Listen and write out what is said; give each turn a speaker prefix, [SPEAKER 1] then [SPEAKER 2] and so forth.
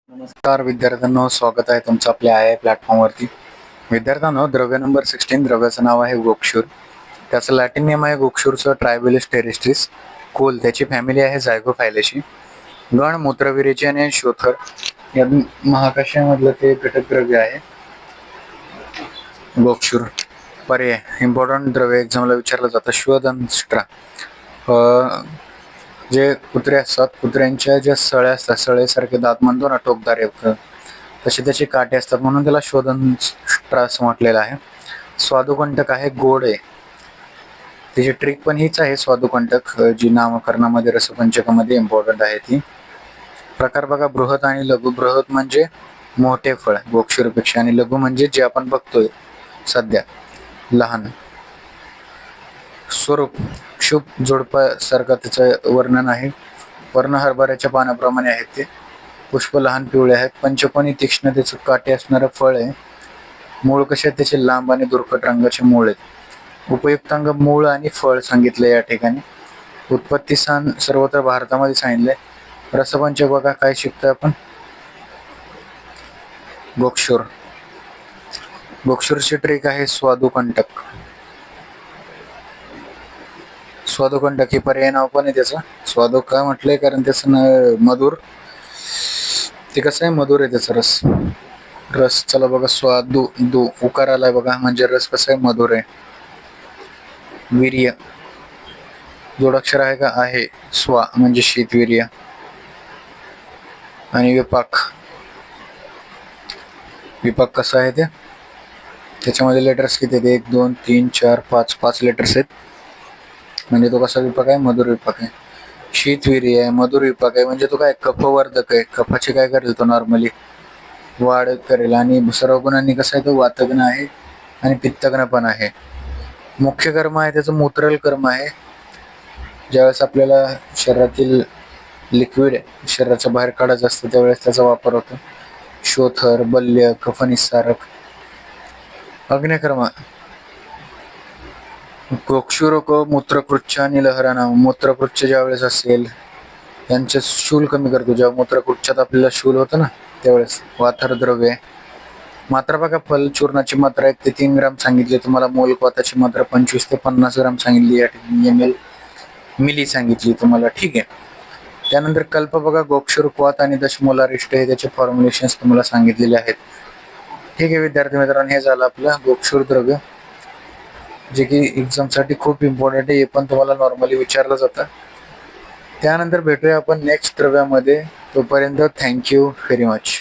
[SPEAKER 1] नमस्कार विद्यार्थ्यांनो, स्वागत आहे तुमचं आपल्या आय प्लॅटफॉर्मवरती. विद्यार्थ्यांनो, द्रव्य नंबर 16 द्रव्याचं नाव आहे गोक्षूर. त्याचं लॅटिन नेम आहे गोक्षूरचं ट्रायबेलिस टेरेस्ट्रिस. कुल त्याची फॅमिली आहे झायगोफायलेशी. गण मूत्रविरेची आणि शोथर या महाकाशामधलं ते घटक द्रव्य आहे गोक्षूर. पर्याय इम्पॉर्टंट द्रव्य एक्झामला विचारलं जातं. श्वदंष्ट्रा, जे कुत्रे असतात, कुत्र्यांच्या ज्या सळ्या असतात, सळेसारखे दात म्हणतो ना, टोकदार तसे त्याचे काटे असतात, म्हणून त्याला शोधनष्ट्र असं म्हटलेलं आहे. स्वादुकंटक आहे, गोड आहे. त्याची ट्रिक पण हीच आहे, स्वादुकंटक जी नामकरणामध्ये रसपंचकामध्ये इम्पॉर्टंट आहे ती. प्रकार बघा, बृहत आणि लघु. बृहत म्हणजे मोठे फळ गोक्षूरपेक्षा, आणि लघु म्हणजे जे आपण बघतोय सध्या लहान. स्वरूप क्षुप जोडपासारखं त्याचं वर्णन आहे. वर्ण हरभऱ्याच्या पानाप्रमाणे आहेत ते. पुष्प लहान पिवळे आहेत. पंचकोनी तीक्ष्णतेचं काटे असणारं फळ आहे. मूळ कसे आहेत त्याचे? लांब आणि दुर्कट रंगाचे मूळ आहेत. उपयुक्तांग मूळ आणि फळ सांगितले या ठिकाणी. उत्पत्ती स्थान सर्वत्र भारतामध्ये सांगितलंय. रसपंचक बघा काय शिकतोय आपण, गोक्षूर. गोक्षूरची ट्रिक आहे स्वादुकंटक. स्वादुकंटक हे पर्याय नाव पण आहे त्याचं. स्वादू का म्हटलंय? कारण त्याचं मधुर, ते कसं आहे, मधुर आहे त्याचा रस. रस चला बघा, स्वादू दू उकार आलाय बघा, म्हणजे रस कसा आहे? मधुर आहे. वीर्य जोडाक्षर आहे का? आहे. स्वा म्हणजे शीतवीर्य. आणि विपाक, विपाक कसा आहे ते? त्याच्यामध्ये लेटर्स किती आहेत? 1 2 3 4 5 5 लेटर्स आहेत. म्हणजे तो कसा विपाक आहे? मधुर विपाक आहे. शीतवीर्य आहे, मधुर विपाक आहे, म्हणजे तो काय कफवर्धक आहे. कफाची काय करेल तो? नॉर्मली वाढ करेल. आणि सर्व गुणांनी कसं आहे तो? वातग्न आहे आणि पित्तग्न पण आहे. मुख्य कर्म आहे त्याचं मूत्रल कर्म आहे. ज्यावेळेस आपल्याला शरीरातील लिक्विड शरीराच्या बाहेर काढायचं असतं त्यावेळेस त्याचा वापर होतो. शोथर, बल्य, कफनिस्सारक. अग्निकर्म गोक्षूरक मूत्रकृच्छ आणि लहराना. मूत्रकृच्छ ज्यावेळेस असेल यांचे शूल कमी करतो. जेव्हा मूत्रकृच्छात आपल्याला शूल होतं ना त्यावेळेस. वाथर द्रव्य. मात्रा बघा, फल चूर्णाची मात्रा 1 ते 3 ग्राम सांगितली तुम्हाला. मोलकवाताची मात्रा 25 ते 50 ग्राम सांगितली या ठिकाणी. ml मिली सांगितली तुम्हाला. ठीक आहे. त्यानंतर कल्प बघा, गोक्षूर, क्वाथ आणि दशमोलारिष्ट हे त्याचे फॉर्म्युलेशन्स तुम्हाला सांगितलेले आहेत. ठीक आहे विद्यार्थी मित्रांनो, हे झालं आपलं गोक्षूर द्रव्य, जे की एक्झामसाठी खूप इम्पॉर्टंट आहे. हे पण तुम्हाला नॉर्मली विचारलं जातं. त्यानंतर भेटूया आपण नेक्स्ट द्रव्यामध्ये. तोपर्यंत थँक्यू व्हेरी मच.